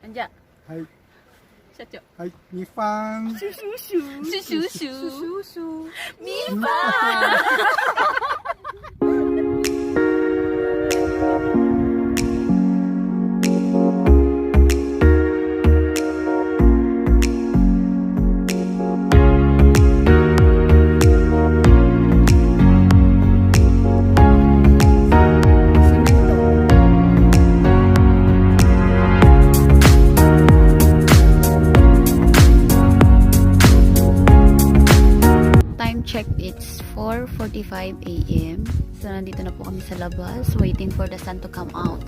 Anja. はい。社長。はい。ミファン。シュシュシュ。シュシュシュ。シュシュシュ。ミファン。Check, it's 4:45 AM. So nandito na po kami sa labas waiting for the sun to come out.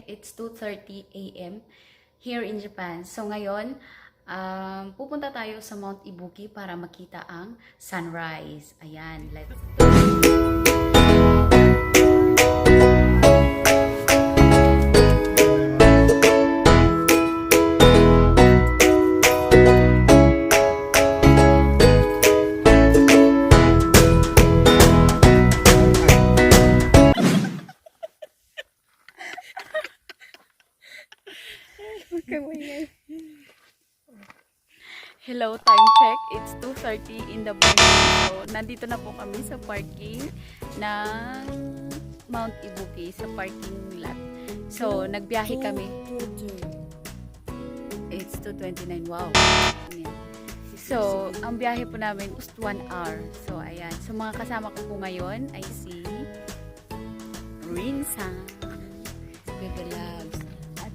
It's 2:30 AM here in Japan. So ngayon, pupunta tayo sa Mount Ibuki para makita ang sunrise. Ayan, let's go. Hello, time check. It's 2:30 in the morning. So, nandito na po kami sa parking ng Mount Ibuki, sa parking lot. So, nagbiyahe kami. It's 2:29. Wow. Ayan. So, ang biyahe po namin is 1 hour. So, ayan. So, mga kasama ko po ngayon ay si Rinsan, Baby Loves, at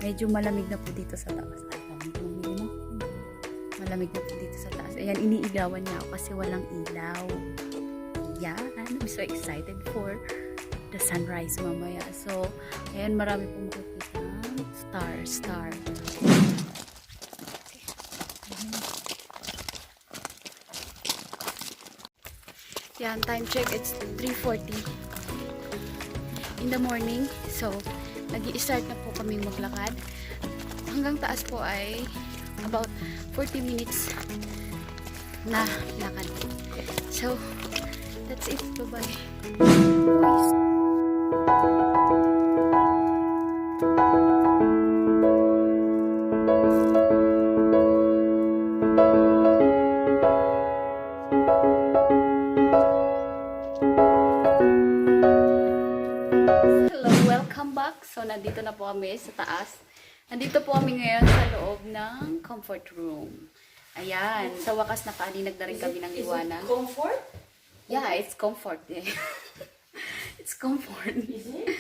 medyo malamig na po dito sa taas. Malamig na po dito sa taas. Ayan, iniilawan niya ako kasi walang ilaw. Yeah, I'm so excited for the sunrise mamaya. So, ayan, marami pong makikita. Star. Yan, time check, it's 3:40 in the morning. So, nag-i-start na po kaming maglakad. Hanggang taas po ay about 40 minutes na lakad. So, that's it. Bye-bye. Hello, welcome back. So, nandito na po kami sa taas. Nandito po kami ngayon sa loob ng comfort room. Ayan. Sa wakas nakaninag na rin kami ng liwanag. Is it comfort? Yeah, it's comfort. Yeah. It's comfort. Is it?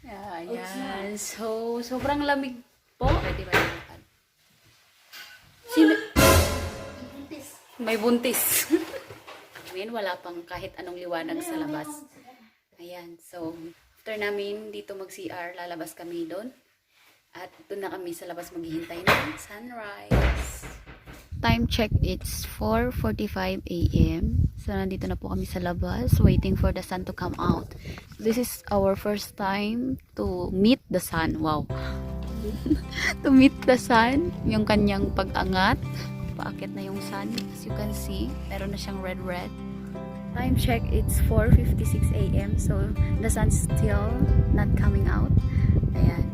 Yeah, ayan. So, sobrang lamig po. Pwede ba yung lakad? Sino? May buntis. Ngayon, wala pang kahit anong liwanag sa labas. Ayan. So, after namin dito mag-CR, lalabas kami doon. At doon na kami sa labas maghihintay ng sunrise. Time check, it's 4:45 AM. So nandito na po kami sa labas waiting for the sun to come out. This is our first time to meet the sun. Wow. To meet the sun, yung kanyang pag-angat. Paakit na yung sun. As you can see, meron na siyang red. Time check, it's 4:56 AM. So the sun's still not coming out. Ayan.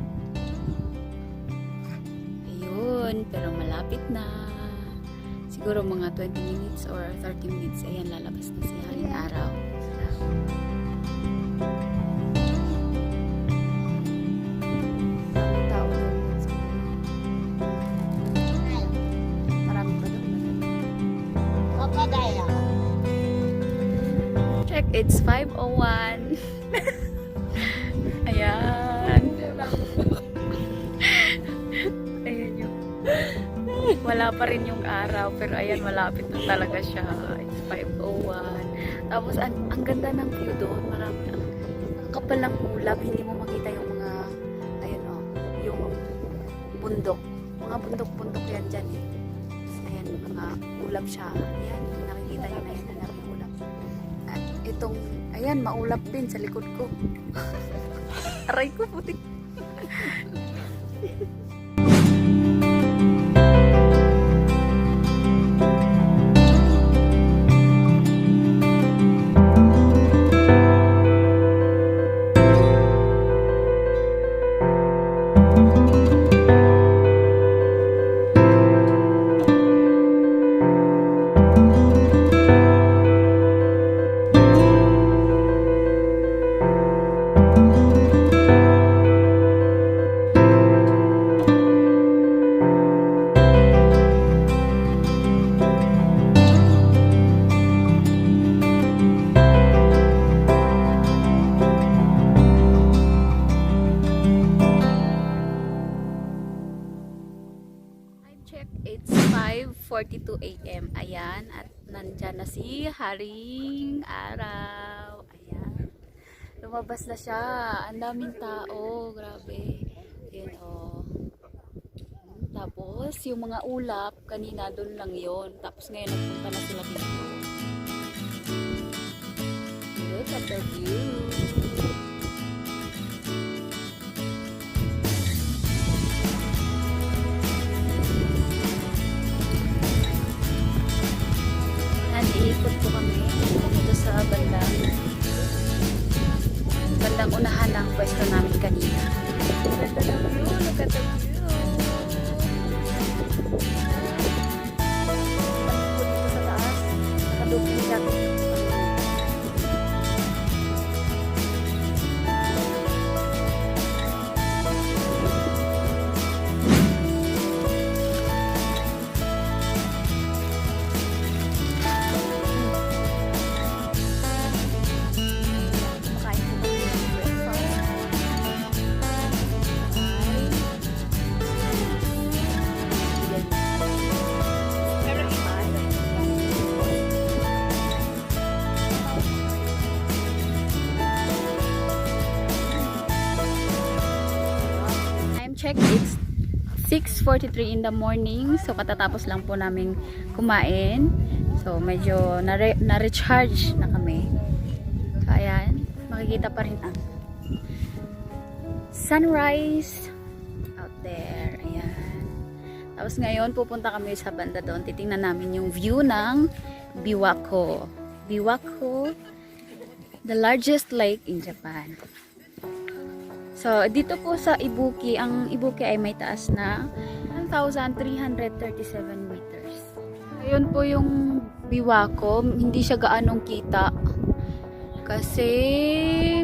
Pero malapit na. Siguro mga 20 minutes or 30 minutes. Ayan, lalabas na siya yung araw. Marami pa doon. Check, it's 5:01. Ayan. wala pa rin yung araw. Pero ayan, malapit na talaga siya. It's 5:01. Tapos, ang ganda ng view doon. Marami ang kapal ng ulap. Hindi mo makita yung mga, ayun o, yung bundok. Mga bundok-bundok yan dyan eh. Ayan, mga ulap siya. Ayan, nakikita nyo na yun na ulap. At itong, ayan, maulap din sa likod ko. Aray ko, puti. It's 5:42 AM. Ayan. At nandyan na si Haring Araw. Ayan. Lumabas na siya. Ang daming tao. Grabe. Ayan o. Tapos, yung mga ulap, kanina doon lang yon. Tapos ngayon nagpunta na sila dito. Look at the view. Iikot po kami dito sa bandang unahan ng pwesto namin kanina. Look at the view, look at the view. Dito sa taas, nakadupin siya. Check, it's 6:43 in the morning. So katatapos lang po namin kumain. So medyo na-recharge na kami. So ayan, makikita pa rin ang sunrise out there. Ayan. Tapos ngayon pupunta kami sa banda doon. Titingnan namin yung view ng Biwako. Biwako, the largest lake in Japan. So, dito po sa Ibuki, ang Ibuki ay may taas na 1,337 meters. Ayun po yung Biwako, hindi siya gaanong kita kasi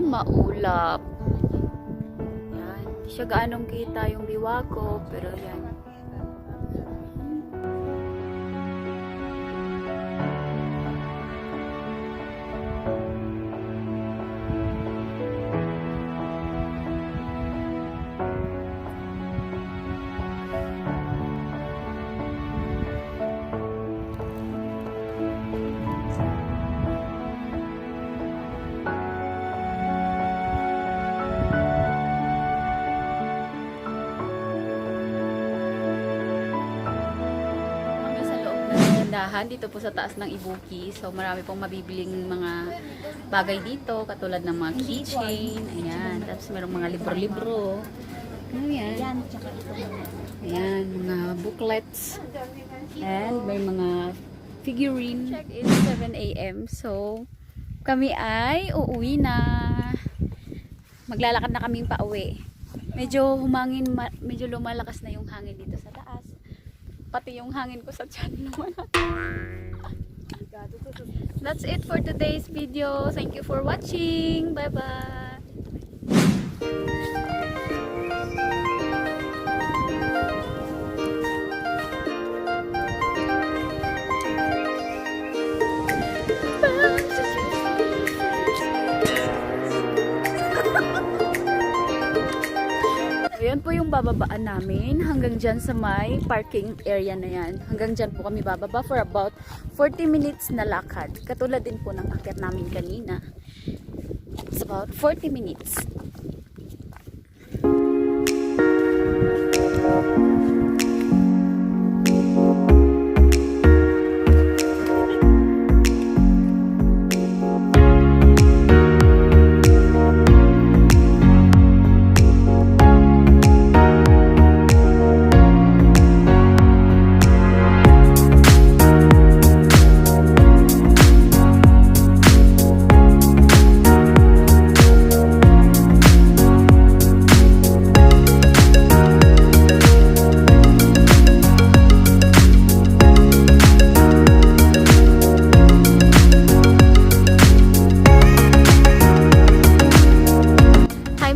maulap. Yan, hindi siya gaanong kita yung Biwako, pero yan. Dito po sa taas ng Ibuki. So marami pong mabibiling mga bagay dito katulad ng mga keychain. Ayan. Tapos merong mga libro-libro. Ayan. Ayan. Mga booklets. And may mga figurine. Check in 7 AM. So kami ay uuwi na. Maglalakad na kaming pauwi. Medyo humangin, medyo lumalakas na yung hangin dito sa taas. Pati yung hangin ko sa tiyan naman. That's it for today's video. Thank you for watching. Bye-bye. Ayan po yung bababaan namin hanggang dyan sa may parking area na yan. Hanggang dyan po kami bababa for about 40 minutes na lakad. Katulad din po ng akyat namin kanina. It's about 40 minutes.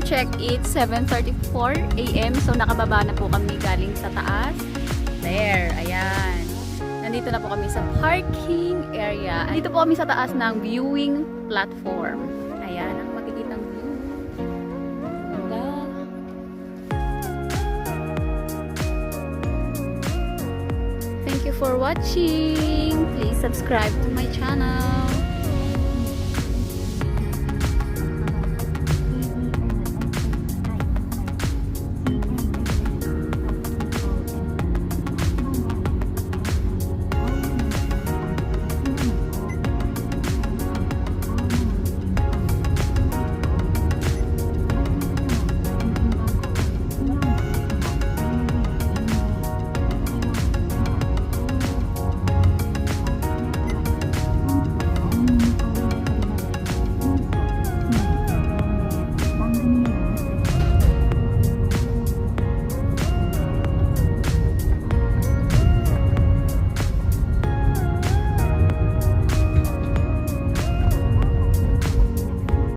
Check it, 7:34 AM. So nakababa na po kami galing sa taas. There, ayan. Nandito na po kami sa parking area. Dito po kami sa taas ng viewing platform. Ayan, ang makikitang view. Ganda. Thank you for watching. Please subscribe to my channel.